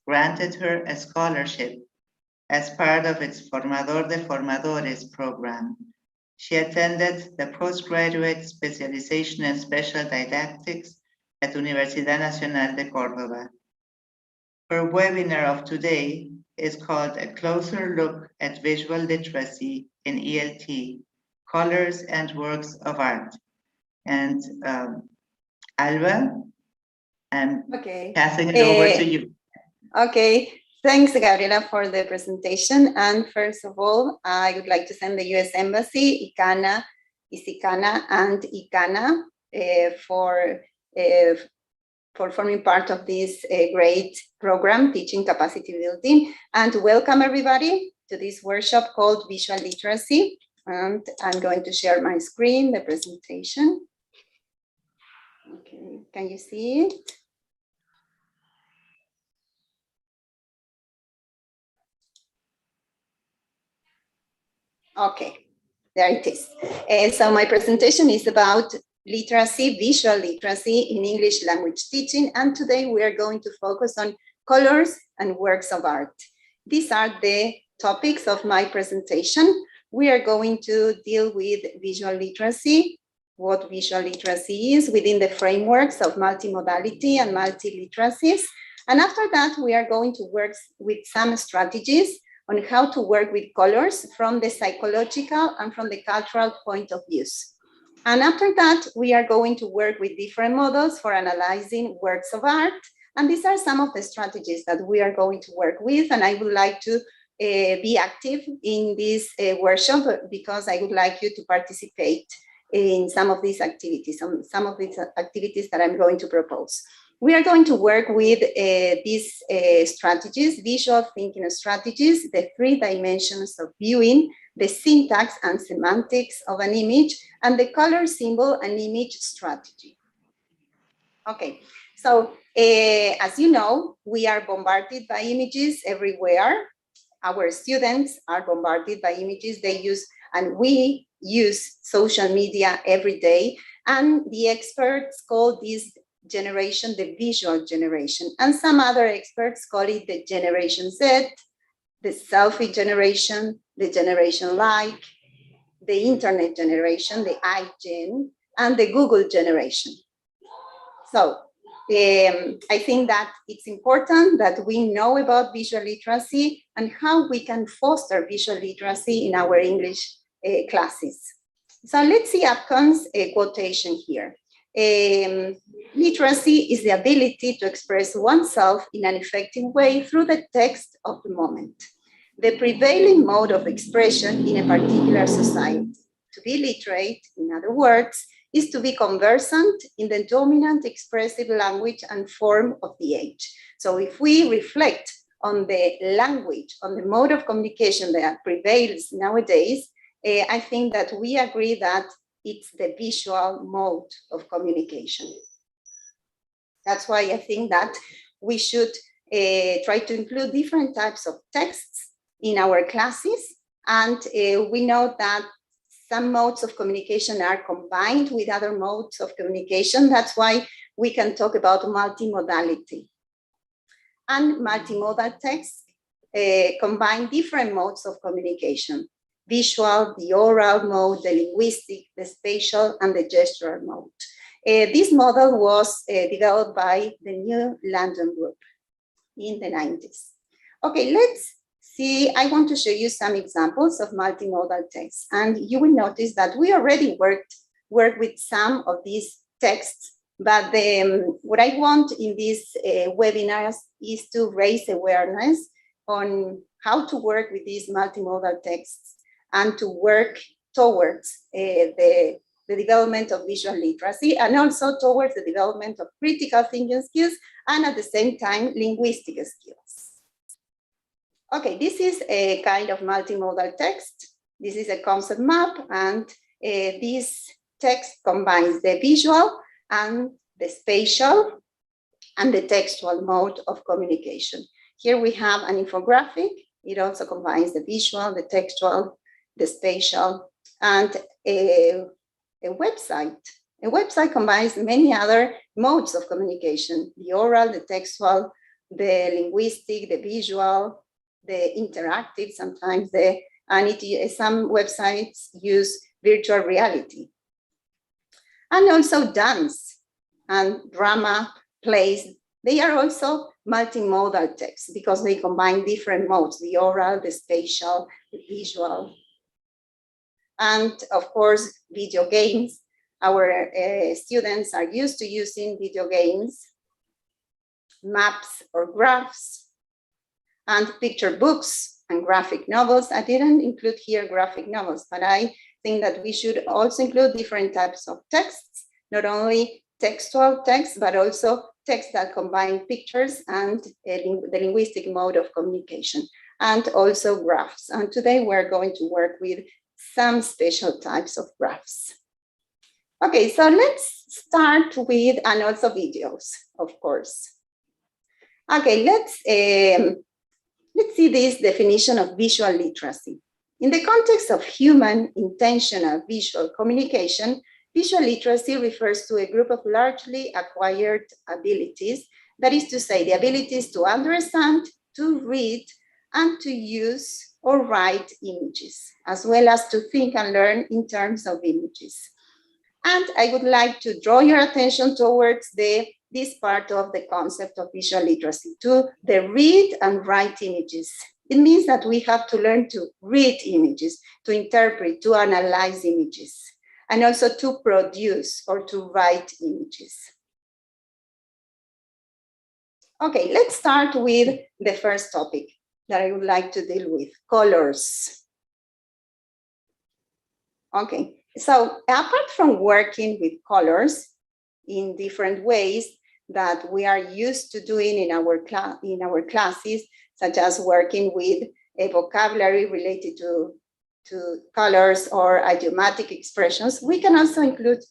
granted her a scholarship as part of its Formador de Formadores program. She attended the postgraduate specialization in special didactics at Universidad Nacional de Córdoba. Her webinar of today is called A Closer Look at Visual Literacy in ELT, Colors and Works of Art. And Alba, I'm passing it over to you. Okay, thanks, Gabriela, for the presentation. And first of all, I would like to thank the U.S. Embassy, ICANA, ISICANA, and ICANA for forming part of this great program, Teaching Capacity Building. And welcome everybody to this workshop called Visual Literacy. And I'm going to share my screen, the presentation. Okay, can you see it? Okay, there it is. So my presentation is about literacy, visual literacy in English language teaching. And today we are going to focus on colors and works of art. These are the topics of my presentation. We are going to deal with visual literacy, what visual literacy is within the frameworks of multimodality and multiliteracies. And after that, we are going to work with some strategies on how to work with colors from the psychological and from the cultural point of views. And after that, we are going to work with different models for analyzing works of art. And these are some of the strategies that we are going to work with. And I would like to be active in this workshop because I would like you to participate in some of these activities, that I'm going to propose. We are going to work with these strategies, visual thinking strategies, the 3 dimensions of viewing, the syntax and semantics of an image, and the color, symbol, and image strategy. Okay, so as you know, we are bombarded by images everywhere. Our students are bombarded by images they use, and we use social media every day. And the experts call this generation the visual generation, and some other experts call it the generation Z, the selfie generation, the generation like, the internet generation, the iGen, and the Google generation. So I think that it's important that we know about visual literacy and how we can foster visual literacy in our English classes. So let's see Upcon's quotation here. Literacy is the ability to express oneself in an effective way through the text of the moment, the prevailing mode of expression in a particular society. To be literate, in other words, is to be conversant in the dominant expressive language and form of the age. So if we reflect on the language, on the mode of communication that prevails nowadays, I think that we agree that it's the visual mode of communication. That's why I think that we should try to include different types of texts in our classes. And we know that some modes of communication are combined with other modes of communication. That's why we can talk about multimodality. And multimodal texts combine different modes of communication: visual, the oral mode, the linguistic, the spatial, and the gestural mode. This model was developed by the New London Group in the 90s. Okay, let's see. I want to show you some examples of multimodal texts, and you will notice that we already worked with some of these texts, but what I want in these webinars is to raise awareness on how to work with these multimodal texts and to work towards the development of visual literacy, and also towards the development of critical thinking skills, and at the same time, linguistic skills. Okay, this is a kind of multimodal text. This is a concept map, and this text combines the visual and the spatial and the textual mode of communication. Here we have an infographic. It also combines the visual, the textual, the spatial, and a website. A website combines many other modes of communication: the oral, the textual, the linguistic, the visual, the interactive, sometimes some websites use virtual reality. And also dance and drama, plays. They are also multimodal texts because they combine different modes, the oral, the spatial, the visual. And of course, video games. Our students are used to using video games, maps or graphs, and picture books and graphic novels. I didn't include here graphic novels, but I think that we should also include different types of texts, not only textual text, but also texts that combine pictures and the linguistic mode of communication, and also graphs. And today we're going to work with some special types of graphs. Okay, so let's start with, and also videos, of course. Okay, let's see this definition of visual literacy. In the context of human intentional visual communication, visual literacy refers to a group of largely acquired abilities, that is to say, the abilities to understand, to read, and to use or write images, as well as to think and learn in terms of images. And I would like to draw your attention towards this part of the concept of visual literacy, to the read and write images. It means that we have to learn to read images, to interpret, to analyze images, and also to produce or to write images. Okay, let's start with the first topic that I would like to deal with, colors. Okay, so apart from working with colors in different ways that we are used to doing in our classes, such as working with a vocabulary related to colors or idiomatic expressions, we can also include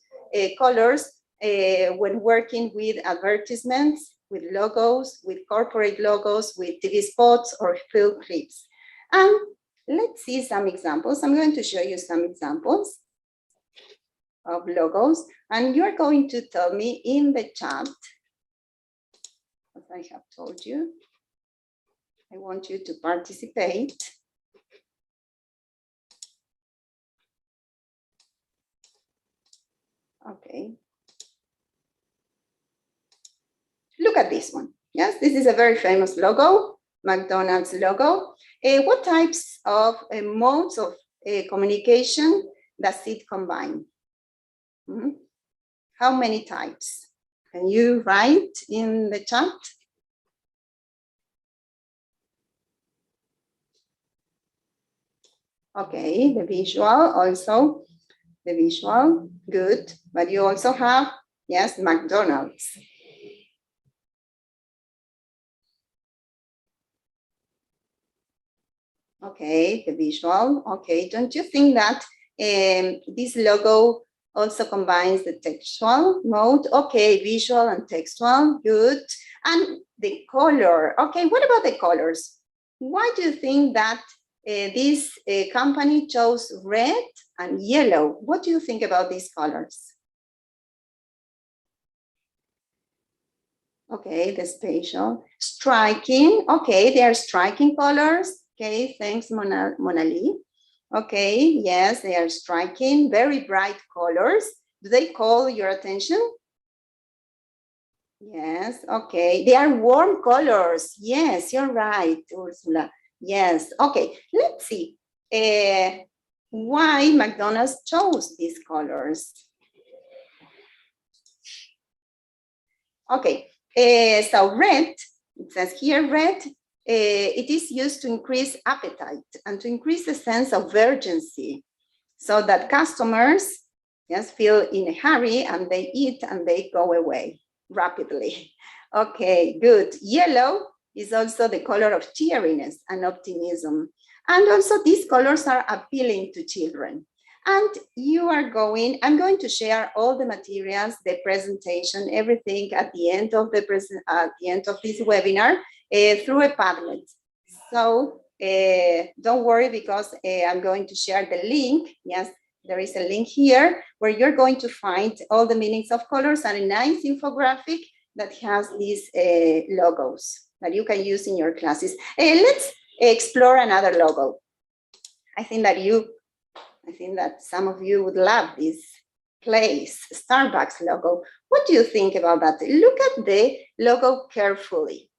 colors when working with advertisements, with logos, with corporate logos, with TV spots or film clips. And let's see some examples. I'm going to show you some examples of logos, and you're going to tell me in the chat, as I have told you. I want you to participate. Okay. Look at this one. Yes, this is a very famous logo, McDonald's logo. What types of modes of communication does it combine? How many types? Can you write in the chat? Okay, the visual also, the visual, good. But you also have, yes, McDonald's. Okay, the visual, okay. Don't you think that this logo also combines the textual mode? Okay, visual and textual, good. And the color, okay, what about the colors? Why do you think that this company chose red and yellow? What do you think about these colors? Okay, the spatial, striking, okay, they are striking colors. Okay, thanks, Mona Lee. Okay, yes, they are striking, very bright colors. Do they call your attention? Yes, okay. They are warm colors. Yes, you're right, Ursula. Yes, okay. Let's see why McDonald's chose these colors. Okay, so red, it says here red, it is used to increase appetite and to increase the sense of urgency so that customers, yes, feel in a hurry and they eat and they go away rapidly. Okay, good. Yellow is also the color of cheeriness and optimism. And also these colors are appealing to children. And I'm going to share all the materials, the presentation, everything at the end of this webinar through a Padlet. So don't worry, because I'm going to share the link. Yes, there is a link here where you're going to find all the meanings of colors and a nice infographic that has these logos. that you can use in your classes. Let's explore another logo. I think that some of you would love this place, Starbucks logo. What do you think about that? Look at the logo carefully.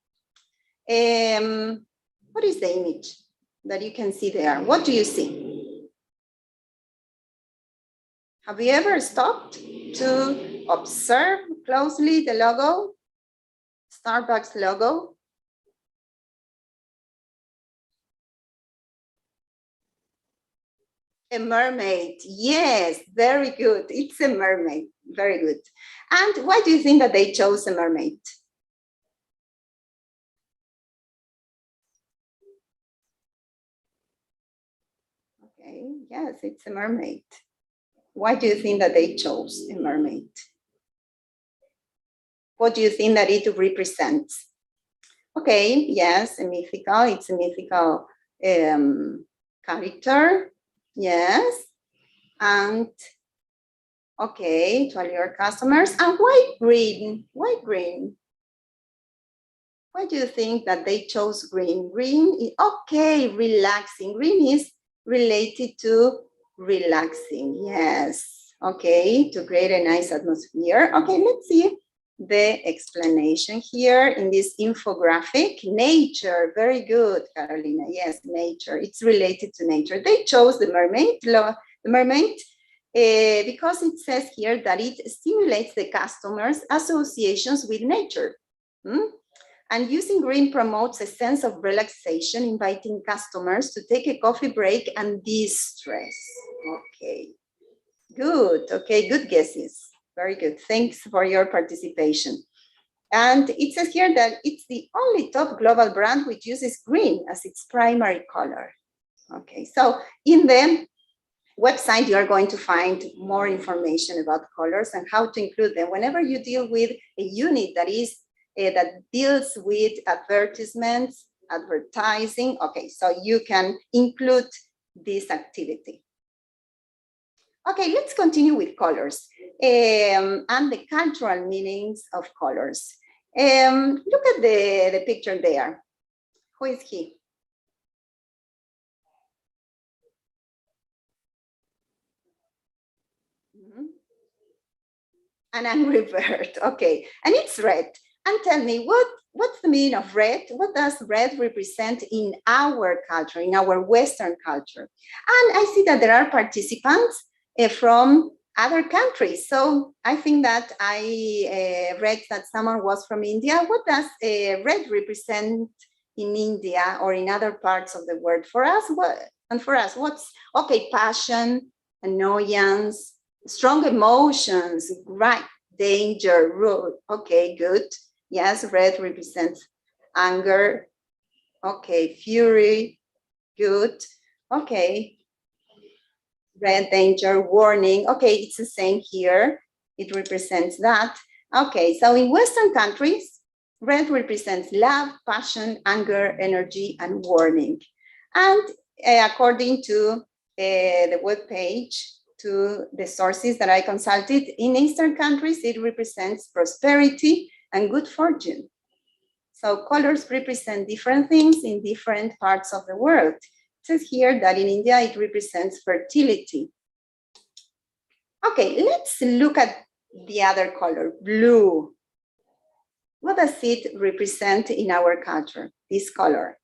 What is the image that you can see there? What do you see? Have you ever stopped to observe closely the logo, Starbucks logo? A mermaid, yes, very good. It's a mermaid, very good. And why do you think that they chose a mermaid? Okay, yes, it's a mermaid. Why do you think that they chose a mermaid? What do you think that it represents? Okay, yes, it's a mythical character. Yes, and okay, to all your customers. And why green? Why green? Why do you think that they chose green? Green is, okay, relaxing. Green is related to relaxing, yes. Okay, to create a nice atmosphere. Okay, let's see the explanation here in this infographic. Nature, very good, Carolina. Yes, nature, it's related to nature. They chose the mermaid, because it says here that it stimulates the customers' associations with nature. And using green promotes a sense of relaxation, inviting customers to take a coffee break and de-stress. Okay, good. Okay, good guesses. Very good. Thanks for your participation. And it says here that it's the only top global brand which uses green as its primary color. Okay, so in the website, you are going to find more information about colors and how to include them. Whenever you deal with a unit that is that deals with advertisements, advertising, okay, so you can include this activity. Okay, let's continue with colors and the cultural meanings of colors. Look at the picture there. Who is he? An angry bird, okay, and it's red. And tell me, what's the meaning of red? What does red represent in our culture, in our Western culture? And I see that there are participants from other countries. So I think that I read that someone was from India. What does red represent in India or in other parts of the world? For us, what's, okay, passion, annoyance, strong emotions, right? Danger, rule. Okay, good. Yes, red represents anger. Okay, fury. Good. Okay. Red, danger, warning. Okay, it's the same here. It represents that. Okay, so in Western countries, red represents love, passion, anger, energy, and warning. And according to the web page, to the sources that I consulted, in Eastern countries, it represents prosperity and good fortune. So colors represent different things in different parts of the world. It says here that in India, it represents fertility. Okay, let's look at the other color, blue. What does it represent in our culture, this color?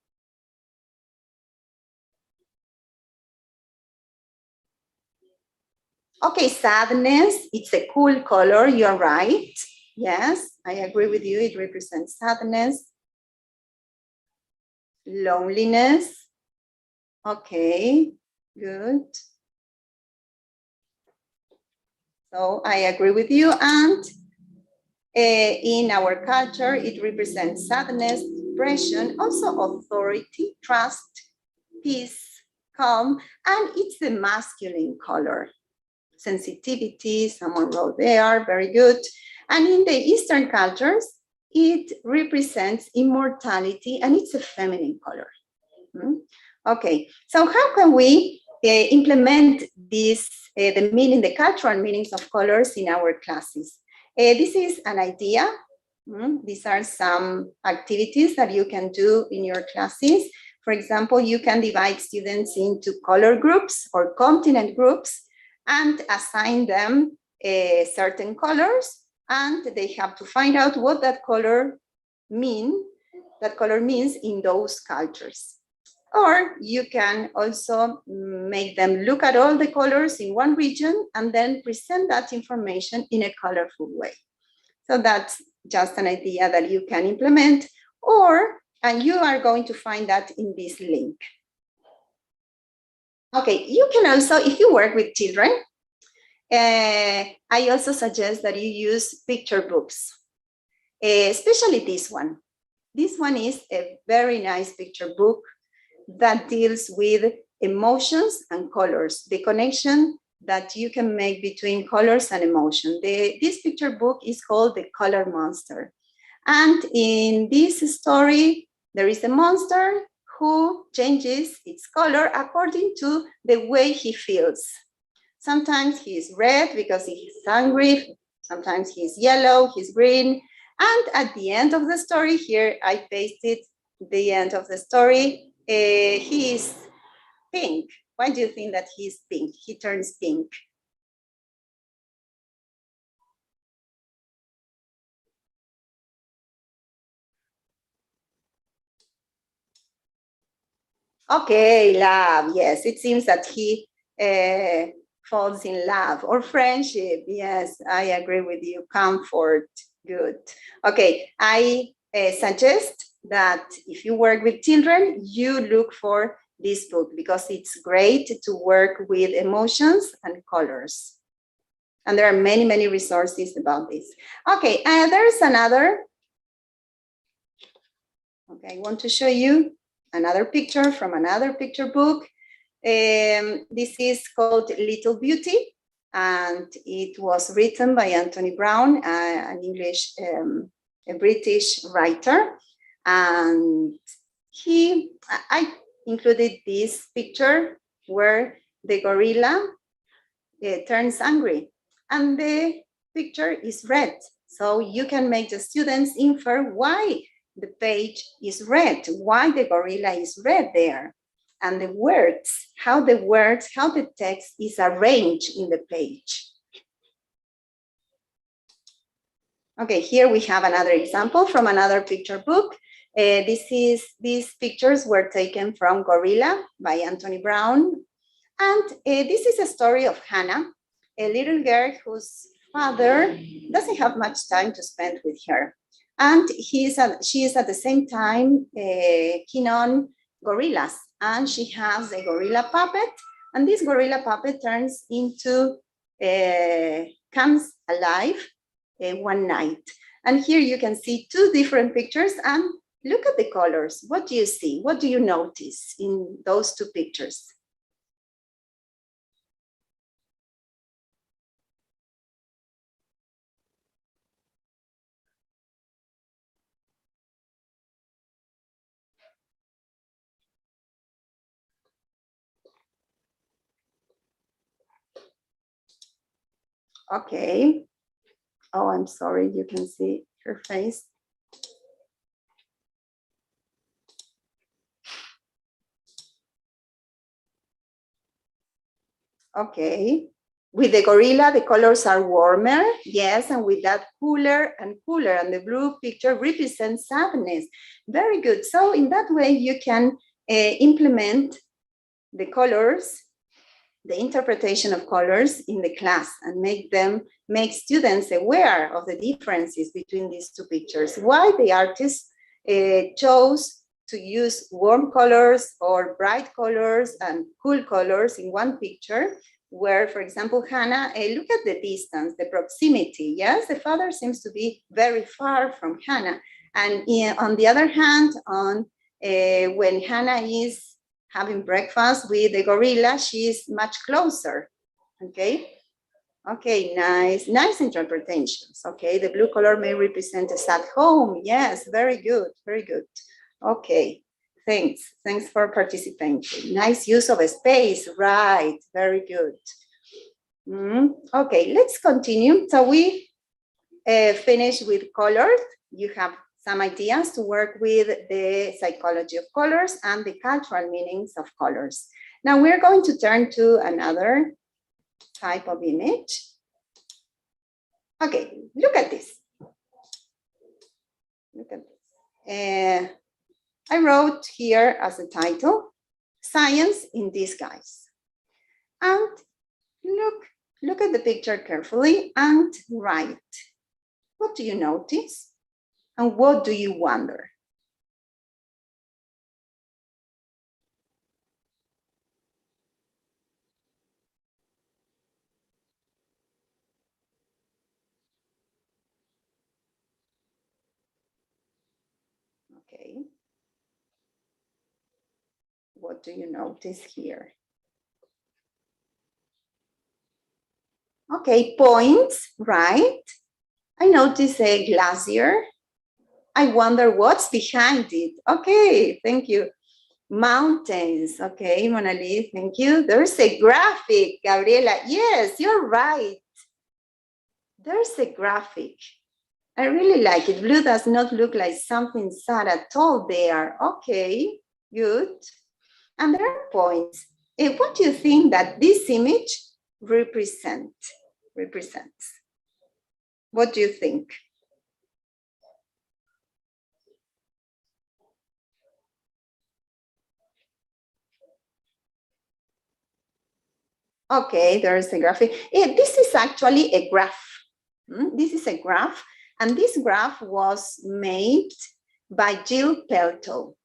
Okay, sadness, it's a cool color, you're right. Yes, I agree with you, it represents sadness. Loneliness, okay, good. So I agree with you, and in our culture, it represents sadness, depression, also authority, trust, peace, calm, and it's the masculine color. Sensitivity, someone wrote there, very good. And in the Eastern cultures, it represents immortality and it's a feminine color. Okay, so how can we implement this, the meaning, the cultural meanings of colors in our classes? This is an idea These are some activities that you can do in your classes. For example, you can divide students into color groups or continent groups and assign them certain colors, and they have to find out what that color means in those cultures. Or you can also make them look at all the colors in one region and then present that information in a colorful way. So that's just an idea that you can implement, and you are going to find that in this link. Okay, you can also, if you work with children, I also suggest that you use picture books, especially this one. This one is a very nice picture book that deals with emotions and colors, the connection that you can make between colors and emotion. This picture book is called The Color Monster. And in this story, there is a monster who changes its color according to the way he feels. Sometimes he's red because he's angry, sometimes he's yellow, he's green. And at the end of the story, here I pasted the end of the story, he is pink. Why do you think that he's pink? He turns pink. Okay, love. Yes, it seems that he falls in love, or friendship. Yes, I agree with you. Comfort. Good. Okay, I suggest that if you work with children, you look for this book because it's great to work with emotions and colors. And there are many, many resources about this. Okay, there's another. Okay, I want to show you another picture from another picture book. This is called Little Beauty, and it was written by Anthony Brown, an English, a British writer. And I included this picture where the gorilla turns angry, and the picture is red. So you can make the students infer why the page is red, why the gorilla is red there, and the words, how the text is arranged in the page. Okay, here we have another example from another picture book. These pictures were taken from Gorilla by Anthony Brown. And this is a story of Hannah, a little girl whose father doesn't have much time to spend with her. And she is at the same time keen on gorillas. And she has a gorilla puppet. And this gorilla puppet comes alive one night. And here you can see two different pictures, and look at the colors. What do you see? What do you notice in those two pictures? Okay. Oh, I'm sorry, you can see her face. Okay. With the gorilla, the colors are warmer, yes, and with that cooler and cooler, and the blue picture represents sadness. Very good. So in that way, you can implement the colors, the interpretation of colors in the class, and make students aware of the differences between these two pictures. Why the artist chose to use warm colors or bright colors and cool colors in one picture, where, for example, Hannah, look at the distance, the proximity. Yes, the father seems to be very far from Hannah. And on the other hand, when Hannah is having breakfast with the gorilla, she is much closer. Okay. Okay, nice interpretations. Okay, the blue color may represent a sad home. Yes, very good, very good. Okay, thanks for participating. Nice use of a space, right, very good. Okay, let's continue. So we finish with colors. You have some ideas to work with the psychology of colors and the cultural meanings of colors. Now we're going to turn to another type of image. Okay, look at this. Look at this. I wrote here as a title, Science in Disguise. And look at the picture carefully and write. What do you notice? And what do you wonder? Okay. What do you notice here? Okay, points, right? I notice a glacier. I wonder what's behind it. Okay, thank you. Mountains. Okay, Monali, thank you. There's a graphic, Gabriela. Yes, you're right. There's a graphic. I really like it. Blue does not look like something sad at all there. Okay, good. And there are points. What do you think that this image represents? What do you think? Okay, there's a graphic. This is actually a graph. This is a graph, and this graph was made by Jill Pelto,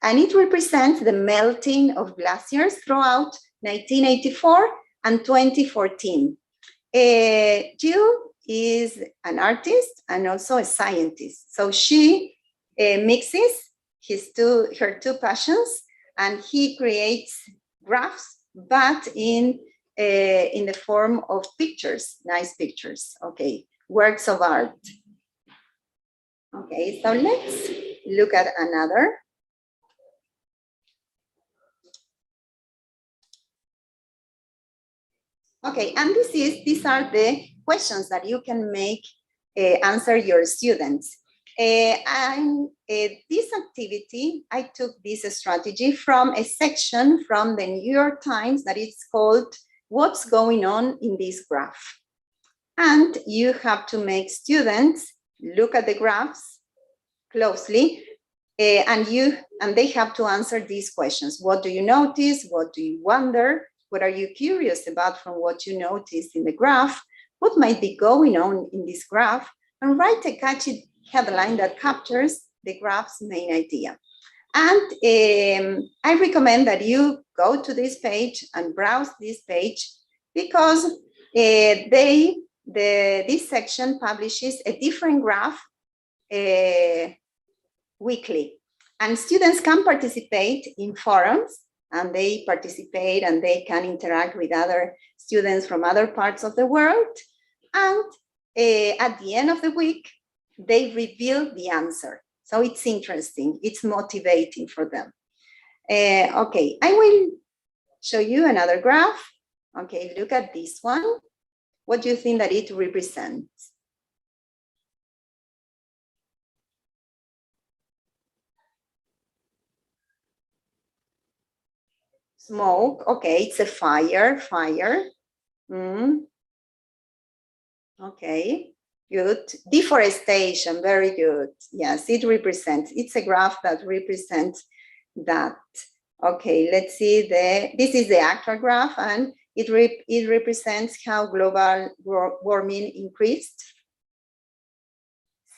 and it represents the melting of glaciers throughout 1984 and 2014. Jill is an artist and also a scientist, so she mixes her two passions, and he creates graphs, but in the form of pictures, nice pictures, okay, works of art. Okay, so let's look at another. Okay, and these are the questions that you can make answer your students. And this activity, I took this strategy from a section from the New York Times that is called What's Going On in This Graph? And you have to make students look at the graphs closely, and they have to answer these questions. What do you notice? What do you wonder? What are you curious about from what you noticed in the graph? What might be going on in this graph? And write a catchy headline that captures the graph's main idea. And I recommend that you go to this page and browse this page, because this section publishes a different graph weekly. And students can participate in forums, and they participate and they can interact with other students from other parts of the world. And at the end of the week, they reveal the answer. So it's interesting, it's motivating for them. Okay, I will show you another graph. Okay, look at this one. What do you think that it represents? Smoke, okay, it's a fire. Okay, good. Deforestation, very good. Yes, it's a graph that represents that. Okay, let's see, this is the actual graph, and it represents how global warming increased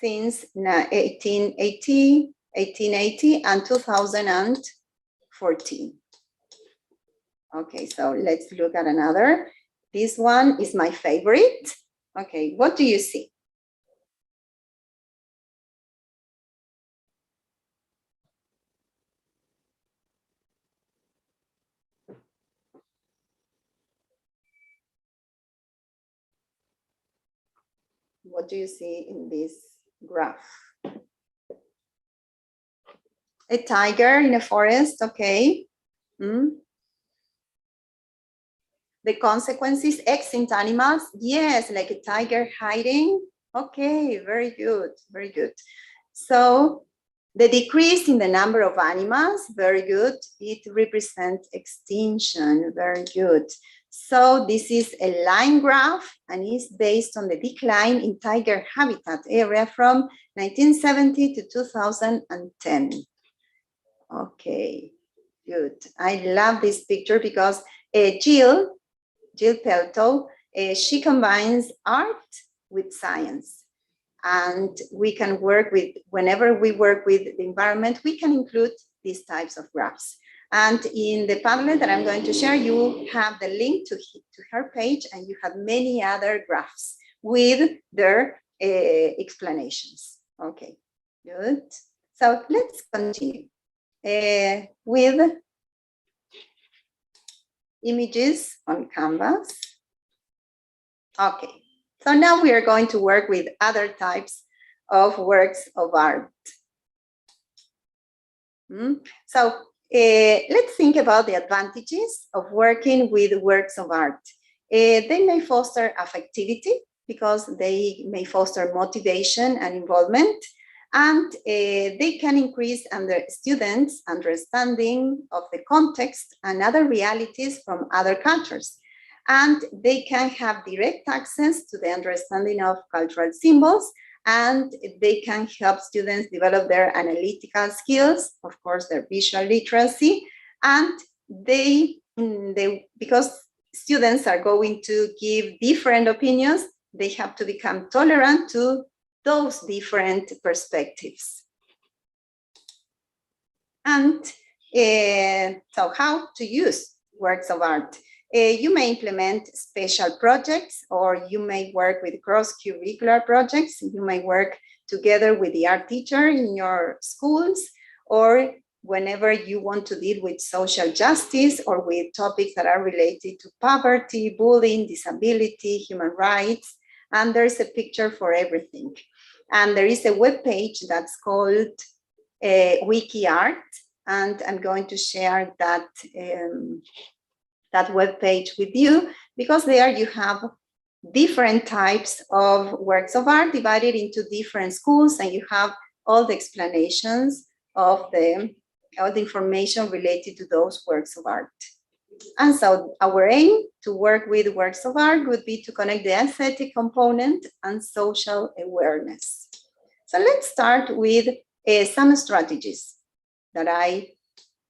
since 1880 and 2014. Okay, so let's look at another. This one is my favorite. Okay, what do you see? What do you see in this graph? A tiger in a forest, okay. The consequences, extinct animals, yes, like a tiger hiding Okay, very good, very good. So the decrease in the number of animals, very good. It represents extinction, very good. So this is a line graph and is based on the decline in tiger habitat area from 1970 to 2010. Okay, good. I love this picture because Jill Pelto, she combines art with science. And we can work with, whenever we work with the environment, we can include these types of graphs. And in the Padlet that I'm going to share, you have the link to her page, and you have many other graphs with their explanations. Okay, good. So let's continue with images on Canvas. Okay, so now we are going to work with other types of works of art. So let's think about the advantages of working with works of art. They may foster affectivity because they may foster motivation and involvement, and they can increase students' understanding of the context and other realities from other cultures. And they can have direct access to the understanding of cultural symbols, and they can help students develop their analytical skills, of course, their visual literacy, and because students are going to give different opinions, they have to become tolerant to those different perspectives. And so how to use works of art? You may implement special projects, or you may work with cross-curricular projects. You may work together with the art teacher in your schools, or whenever you want to deal with social justice or with topics that are related to poverty, bullying, disability, human rights. And there's a picture for everything. And there is a web page that's called WikiArt, and I'm going to share that that web page with you, because there you have different types of works of art divided into different schools, and you have all the explanations of all the information related to those works of art. And so our aim to work with works of art would be to connect the aesthetic component and social awareness. So let's start with some strategies that I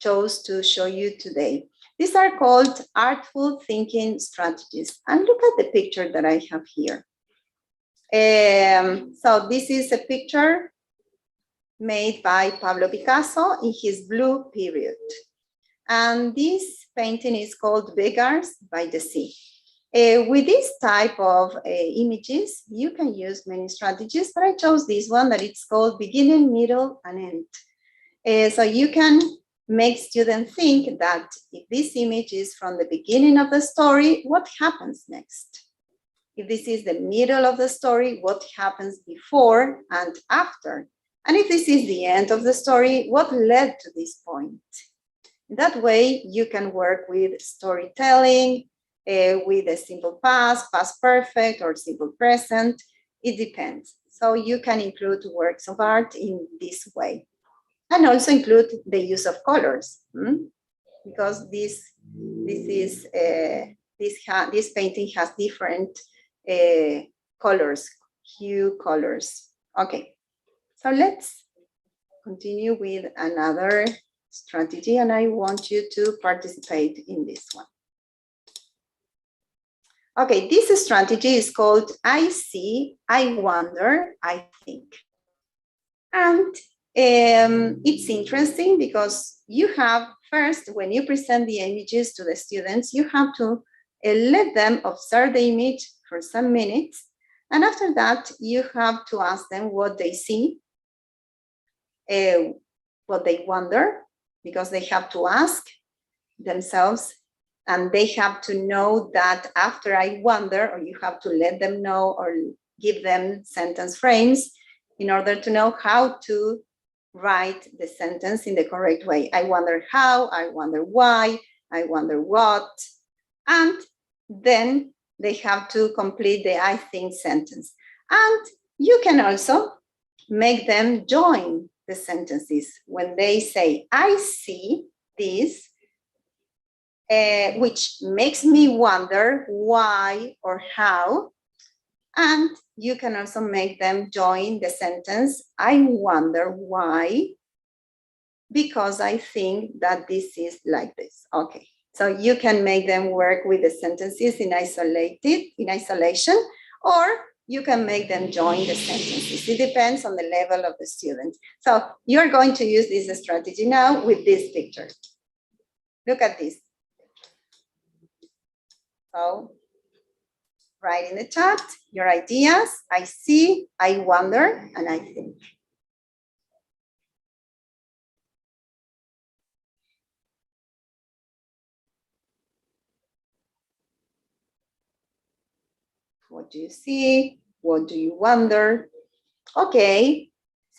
chose to show you today. These are called artful thinking strategies. And look at the picture that I have here. So this is a picture made by Pablo Picasso in his blue period. And this painting is called Beggars by the Sea. With this type of images, you can use many strategies, but I chose this one that it's called beginning, middle, and end. So you can make students think that if this image is from the beginning of the story, what happens next? If this is the middle of the story, what happens before and after? And if this is the end of the story, what led to this point? That way, you can work with storytelling, with a simple past, past perfect, or simple present. It depends. So you can include works of art in this way. And also include the use of colors, because this painting has different colors, hue colors. Okay, so let's continue with another strategy, and I want you to participate in this one. Okay, this strategy is called I see, I wonder, I think. And it's interesting because you have, first, when you present the images to the students, you have to let them observe the image for some minutes. And after that, you have to ask them what they see, what they wonder, because they have to ask themselves, and they have to know that after I wonder, or you have to let them know or give them sentence frames in order to know how to write the sentence in the correct way. I wonder how, I wonder why, I wonder what, and then they have to complete the I think sentence. And You can also make them join the sentences. When they say, I see this, which makes me wonder why or how. And you can also make them join the sentence, I wonder why, because I think that this is like this. Okay, so you can make them work with the sentences in isolation, or you can make them join the sentences. It depends on the level of the student. So you're going to use this strategy now with this picture. Look at this. So write in the chat your ideas. I see, I wonder, and I think. What do you see? What do you wonder? Okay,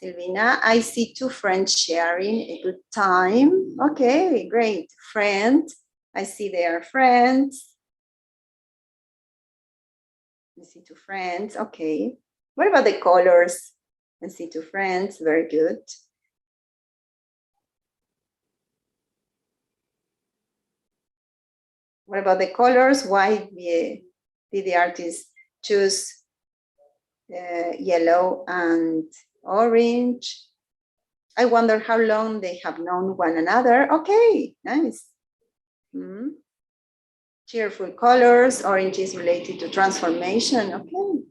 Silvina, I see two friends sharing a good time. Okay, great. Friends, I see they are friends. I see two friends, okay. What about the colors? I see two friends, very good. What about the colors? Why did the artist choose yellow and orange? I wonder how long they have known one another. Okay, nice. Cheerful colors, orange is related to transformation. Okay,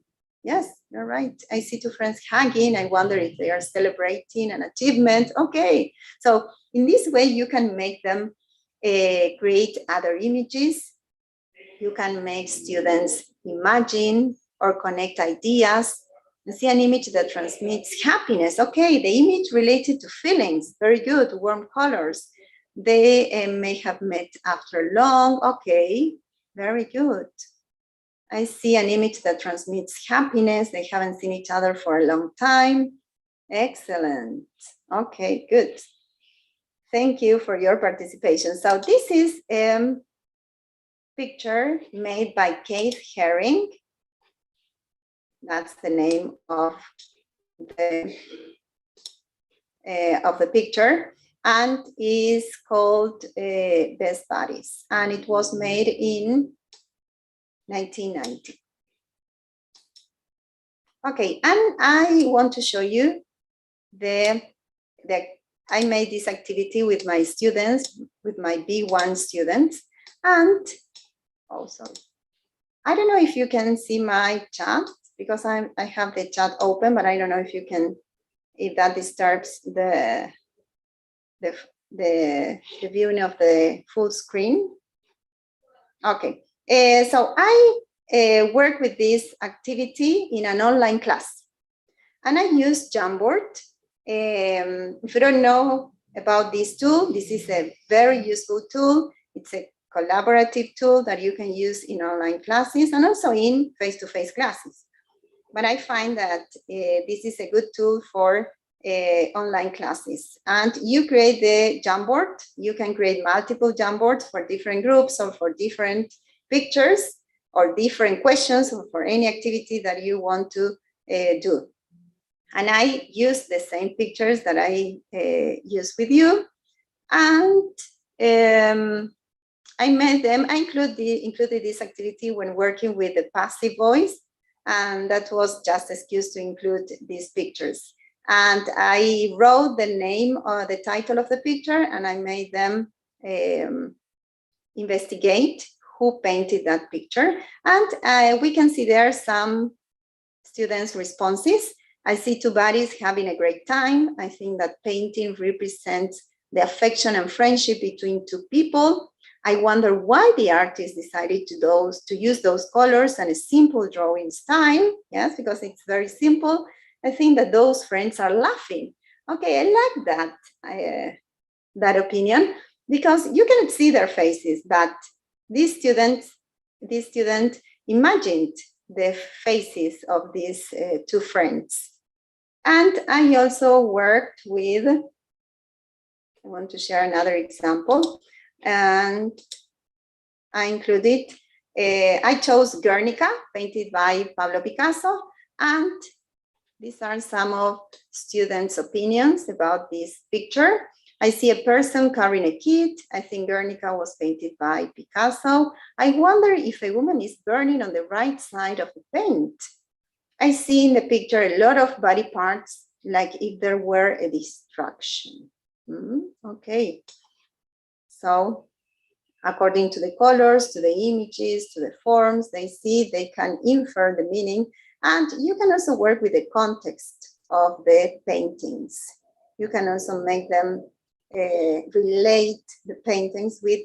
yes, you're right. I see two friends hugging. I wonder if they are celebrating an achievement. Okay, so in this way, you can make them create other images. You can make students imagine or connect ideas and see an image that transmits happiness. Okay, the image related to feelings, very good, warm colors. They may have met after long. Okay, very good. I see an image that transmits happiness. They haven't seen each other for a long time. Excellent. Okay, good. Thank you for your participation. So this is a picture made by Keith Haring. That's the name of the picture, and is called Best Buddies, and it was made in 1990. Okay, and I want to show you I made this activity with my students, with my B1 students, and also, I don't know if you can see my chat, because I have the chat open, but I don't know if you can, if that disturbs the viewing of the full screen. Okay, so I work with this activity in an online class, and I use Jamboard. If you don't know about this tool, this is a very useful tool. It's a collaborative tool that you can use in online classes and also in face-to-face classes. But I find that this is a good tool for online classes. And you create the Jamboard. You can create multiple Jamboards for different groups or for different pictures or different questions or for any activity that you want to do. And I use the same pictures that I use with you. And I made them, I included this activity when working with the passive voice. And that was just an excuse to include these pictures. And I wrote the name or the title of the picture, and I made them investigate who painted that picture. And we can see there some students' responses. I see two buddies having a great time. I think that painting represents the affection and friendship between two people. I wonder why the artist decided to use those colors and a simple drawing style. Yes, because it's very simple. I think that those friends are laughing. Okay, I like that, that opinion, because you cannot see their faces, but this student imagined the faces of these two friends. And I also worked with, I want to share another example, and I included, I chose Guernica, painted by Pablo Picasso, and These are some of students' opinions about this picture. I see a person carrying a kit. I think Guernica was painted by Picasso. I wonder if a woman is burning on the right side of the paint. I see in the picture a lot of body parts, like if there were a destruction. Okay. So according to the colors, to the images, to the forms they see, they can infer the meaning. And you can also work with the context of the paintings. You can also make them relate the paintings with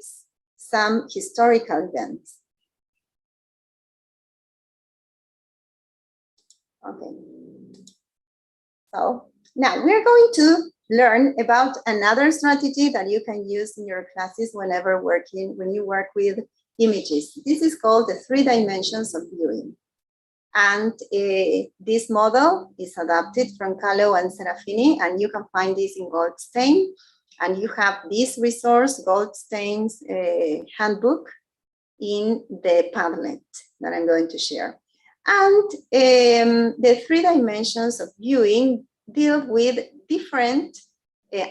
some historical events. Okay. So now we're going to learn about another strategy that you can use in your classes when you work with images. This is called the 3 dimensions of viewing. And this model is adapted from Kahlo and Serafini, and you can find this in Goldstein. And you have this resource, Goldstein's handbook, in the Padlet that I'm going to share. And the 3 dimensions of viewing deal with different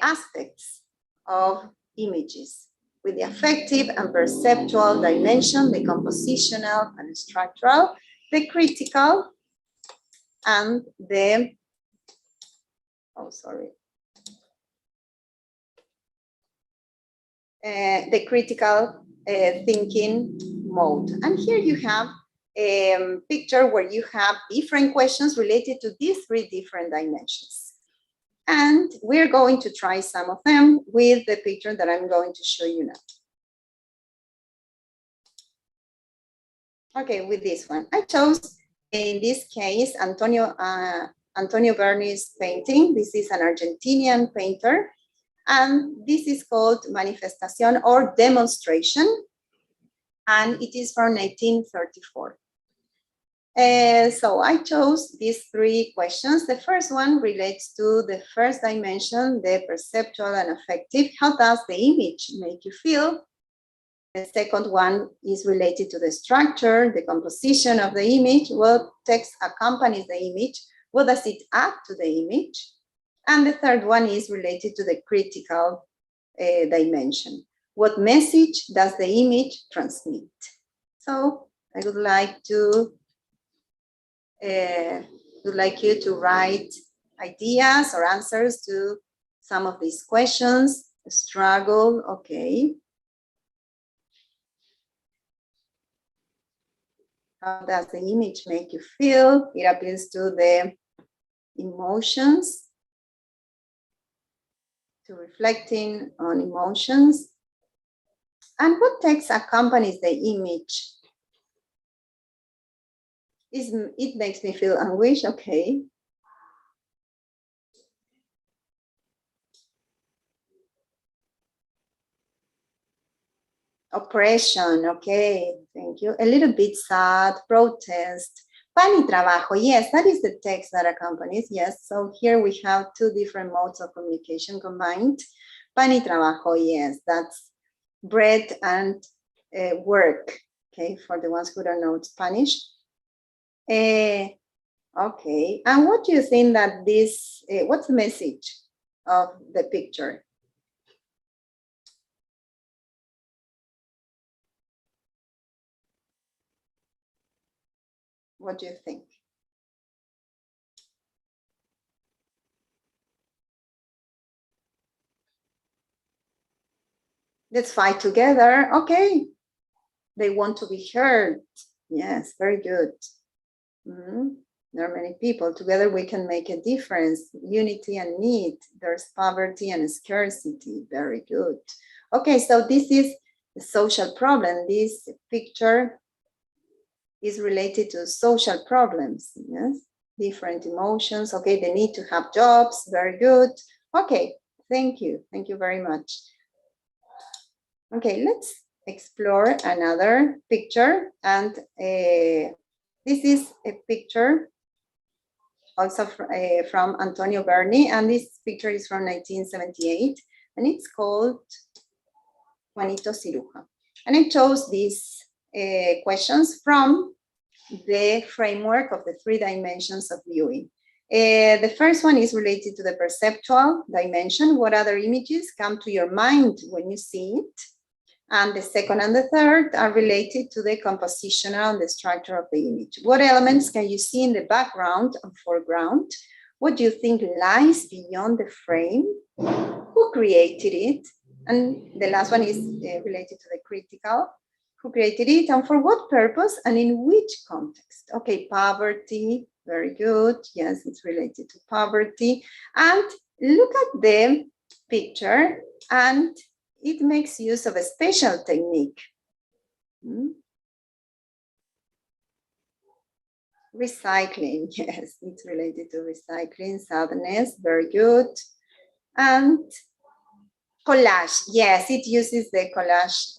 aspects of images, with the affective and perceptual dimension, the compositional and structural, the critical, and the, the critical thinking mode. And here you have a picture where you have different questions related to these 3 different dimensions. And we're going to try some of them with the picture that I'm going to show you now. Okay, with this one. I chose, in this case, Antonio Berni's painting. This is an Argentinian painter. And this is called Manifestación or Demonstration. And it is from 1934. So I chose these 3 questions. The first one relates to the first dimension, the perceptual and affective. How does the image make you feel? The second one is related to the structure, the composition of the image, what text accompanies the image, what does it add to the image? And the third one is related to the critical dimension. What message does the image transmit? So I would like you to write ideas or answers to some of these questions. Struggle, okay. How does the image make you feel? It appeals to the emotions, to reflecting on emotions. And what text accompanies the image? It makes me feel anguish, okay. Oppression, okay, thank you. A little bit sad, protest. Pan y trabajo, yes, that is the text that accompanies, yes. So here we have 2 different modes of communication combined. Pan y trabajo, yes, that's bread and work, okay, for the ones who don't know Spanish. Okay, and what do you think that this, what's the message of the picture? What do you think? Let's fight together. Okay. They want to be heard. Yes, very good. There are many people. Together we can make a difference. Unity and need. There's poverty and scarcity. Very good. Okay, so this is a social problem. This picture is related to social problems. Yes, different emotions. Okay, the need to have jobs. Very good. Okay, thank you. Thank you very much. Okay, let's explore another picture. And this is a picture also from Antonio Berni. And this picture is from 1978. And it's called Juanito Ciruja. And I chose these questions from the framework of the 3 dimensions of viewing. The first one is related to the perceptual dimension. What other images come to your mind when you see it? And the second and the third are related to the compositional and the structure of the image. What elements can you see in the background and foreground? What do you think lies beyond the frame? Who created it? And the last one is related to the critical. Who created it and for what purpose and in which context? Okay, poverty, very good. Yes, it's related to poverty. And look at the picture and it makes use of a special technique. Recycling, yes, it's related to recycling, sadness, very good. And collage, yes, it uses the collage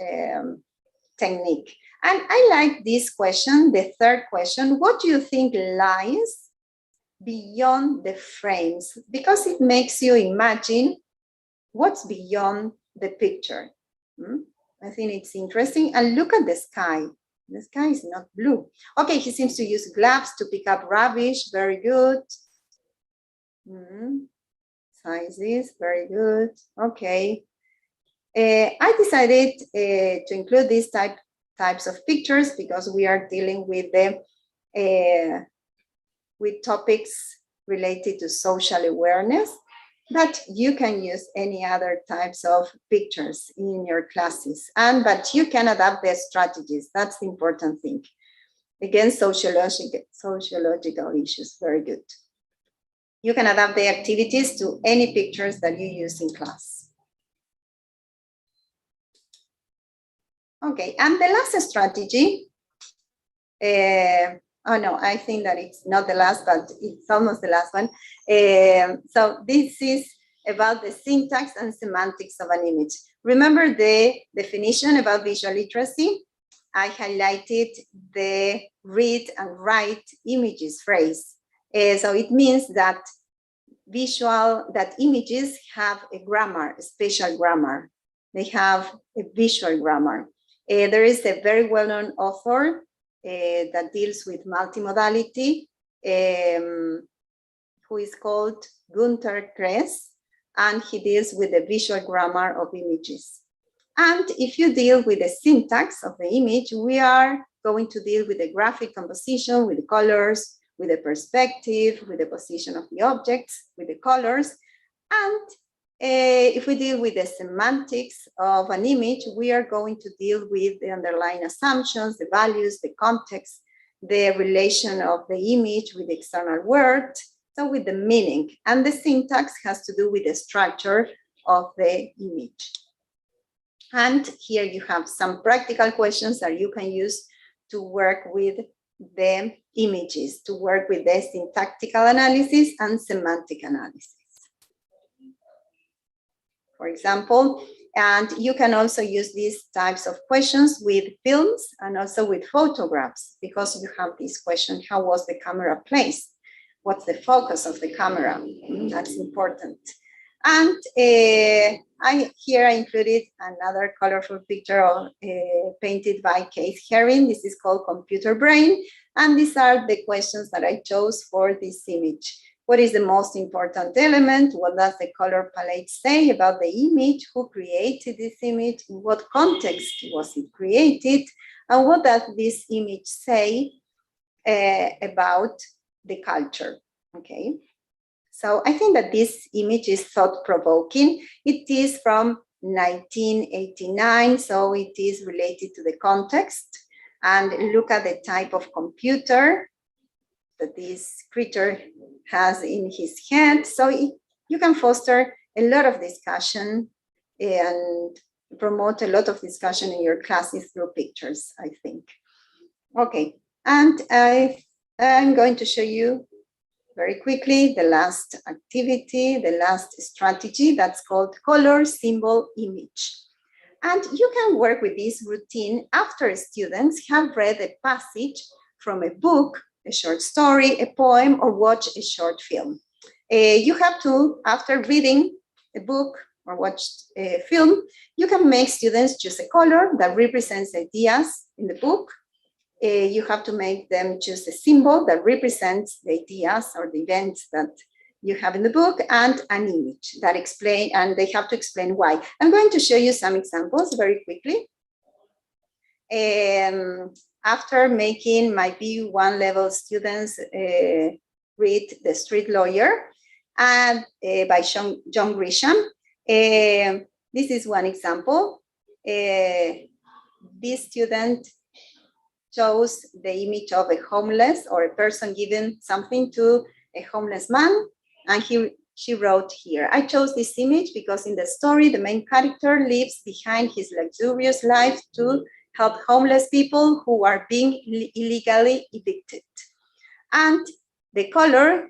technique. And I like this question, the third question, what do you think lies beyond the frames? Because it makes you imagine what's beyond the picture. I think it's interesting. And look at the sky. The sky is not blue. Okay, he seems to use gloves to pick up rubbish. Very good. Sizes, very good. Okay. I decided to include these types of pictures because we are dealing with the with topics related to social awareness, but you can use any other types of pictures in your classes. But you can adapt their strategies. That's the important thing. Again, sociological issues, very good. You can adapt the activities to any pictures that you use in class. Okay, and the last strategy, oh no, I think that it's not the last, but it's almost the last one. So this is about the syntax and semantics of an image. Remember the definition about visual literacy? I highlighted the read and write images phrase. So it means that images have a grammar, a special grammar. They have a visual grammar. There is a very well-known author that deals with multimodality, who is called Gunther Kress, and he deals with the visual grammar of images. And if you deal with the syntax of the image, we are going to deal with the graphic composition, with the colors, with the perspective, with the position of the objects, with the colors. And if we deal with the semantics of an image, we are going to deal with the underlying assumptions, the values, the context, the relation of the image with the external world, so with the meaning. And the syntax has to do with the structure of the image. And here you have some practical questions that you can use to work with the images, to work with the syntactical analysis and semantic analysis. For example, and you can also use these types of questions with films and also with photographs, because you have this question, how was the camera placed? What's the focus of the camera? That's important. And here I included another colorful picture of, painted by Keith Haring. This is called Computer Brain. And these are the questions that I chose for this image. What is the most important element? What does the color palette say about the image? Who created this image? In what context was it created? And what does this image say about the culture? Okay. So I think that this image is thought-provoking. It is from 1989, so it is related to the context. And look at the type of computer that this creature has in his head. So you can foster a lot of discussion and promote a lot of discussion in your classes through pictures, I think. Okay, and I'm going to show you very quickly the last activity, the last strategy that's called color, symbol, image. And you can work with this routine after students have read a passage from a book, a short story, a poem, or watch a short film. You have to, after reading a book or watched a film, you can make students choose a color that represents ideas in the book, you have to make them choose a symbol that represents the ideas or the events that you have in the book, and an image that explain, and they have to explain why. I'm going to show you some examples very quickly. After making my B1 level students read The Street Lawyer and by John Grisham, this is one example. This student chose the image of a homeless or a person giving something to a homeless man, and she wrote here, I chose this image because in the story, the main character leaves behind his luxurious life to help homeless people who are being illegally evicted. And the color,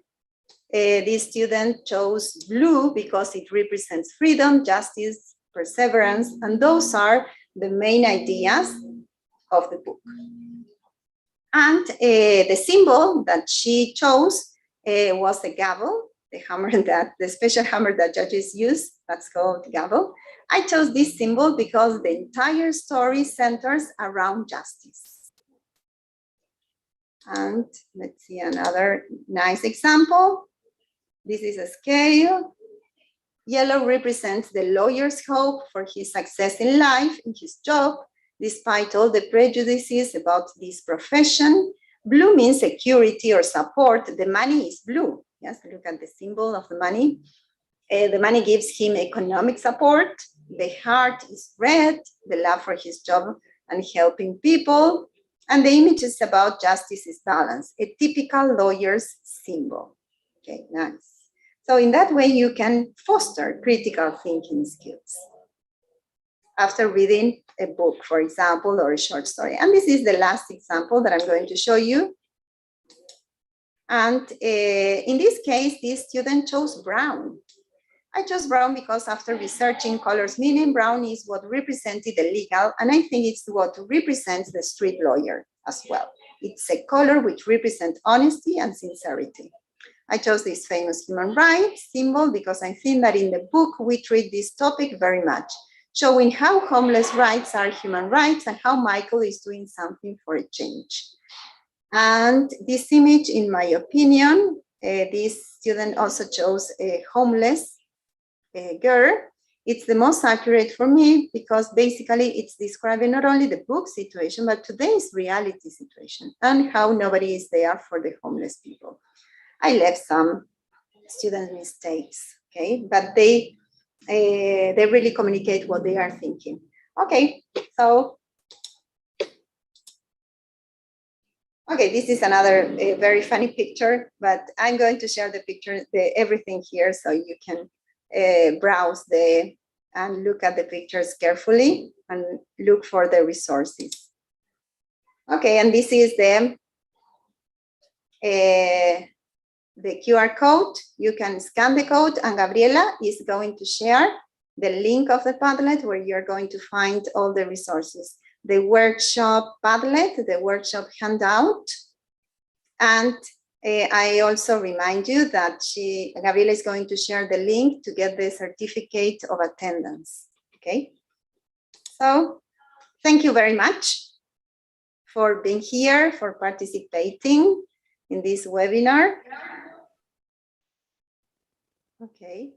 this student chose blue because it represents freedom, justice, perseverance, and those are the main ideas of the book. And the symbol that she chose was a gavel, the hammer the special hammer that judges use, that's called gavel. I chose this symbol because the entire story centers around justice. And let's see another nice example. This is a scale. Yellow represents the lawyer's hope for his success in life, in his job, despite all the prejudices about this profession. Blue means security or support. The money is blue. Yes, look at the symbol of the money. The money gives him economic support. The heart is red, the love for his job and helping people. And the image is about justice is balance, a typical lawyer's symbol. Okay, nice. So in that way, you can foster critical thinking skills after reading a book, for example, or a short story. And this is the last example that I'm going to show you. And in this case, this student chose brown. I chose brown because after researching colors meaning, brown is what represented the legal, and I think it's what represents the street lawyer as well. It's a color which represents honesty and sincerity. I chose this famous human rights symbol because I think that in the book we treat this topic very much, showing how homeless rights are human rights and how Michael is doing something for a change. And this image, in my opinion, this student also chose a homeless girl. It's the most accurate for me because basically it's describing not only the book situation, but today's reality situation and how nobody is there for the homeless people. I left some student mistakes, okay, but they really communicate what they are thinking. Okay, so, okay, this is another very funny picture, but I'm going to share the picture, everything here, so you can browse and look at the pictures carefully and look for the resources. Okay, and this is the QR code. You can scan the code, and Gabriela is going to share the link of the Padlet where you're going to find all the resources. The workshop Padlet, the workshop handout, and I also remind you that Gabriela is going to share the link to get the certificate of attendance, okay? So thank you very much for being here, for participating in this webinar. Okay,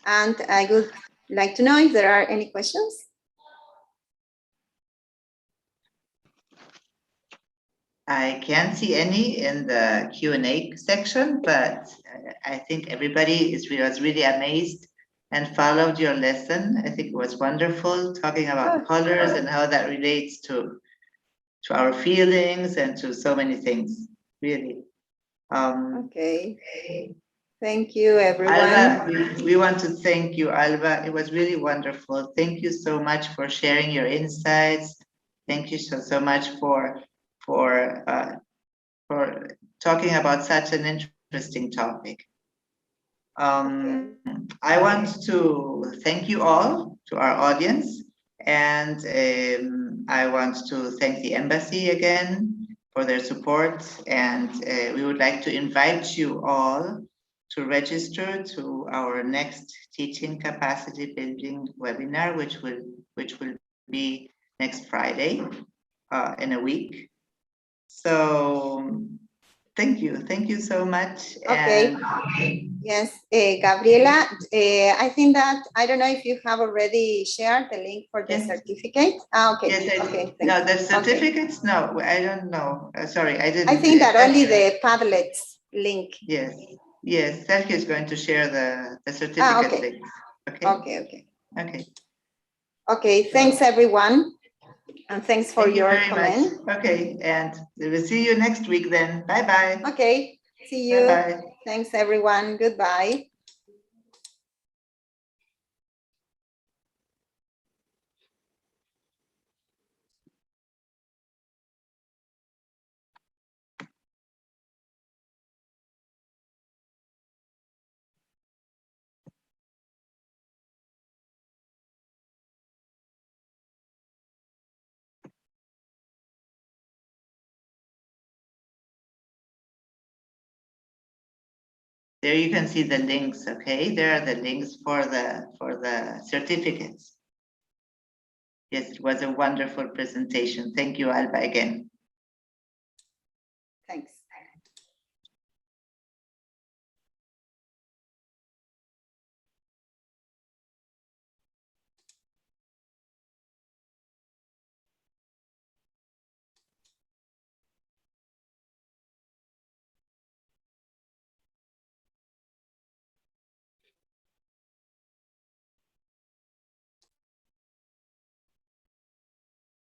and I would like to know if there are any questions. I can't see any in the Q&A section, but I think everybody was really amazed and followed your lesson. I think it was wonderful talking about colors and how that relates to our feelings and to so many things, really. Okay. Thank you, everyone. Alba, we want to thank you, Alba. It was really wonderful. Thank you so much for sharing your insights. Thank you so much for talking about such an interesting topic. I want to thank you all, to our audience, and I want to thank the embassy again for their support, and we would like to invite you all to register to our next teaching capacity building webinar, which will be next Friday in a week. So thank you so much. Okay. Yes, Gabriela, I think that, I don't know if you have already shared the link for the Yes. certificate. Okay, Yes, okay. no, the certificates, no, I don't know. Sorry, I didn't. I think that only the Padlets link. Yes, yes, Sergio is going to share the certificate Okay. links. Okay. Okay. Okay. Okay, thanks everyone. And thanks for your comment. Much. Okay, and we'll see you next week then. Bye-bye. Okay, see you. Bye-bye. Thanks everyone. Goodbye. There you can see the links, okay? There are the links for the certificates. Yes, it was a wonderful presentation. Thank you, Alba, again. Thanks.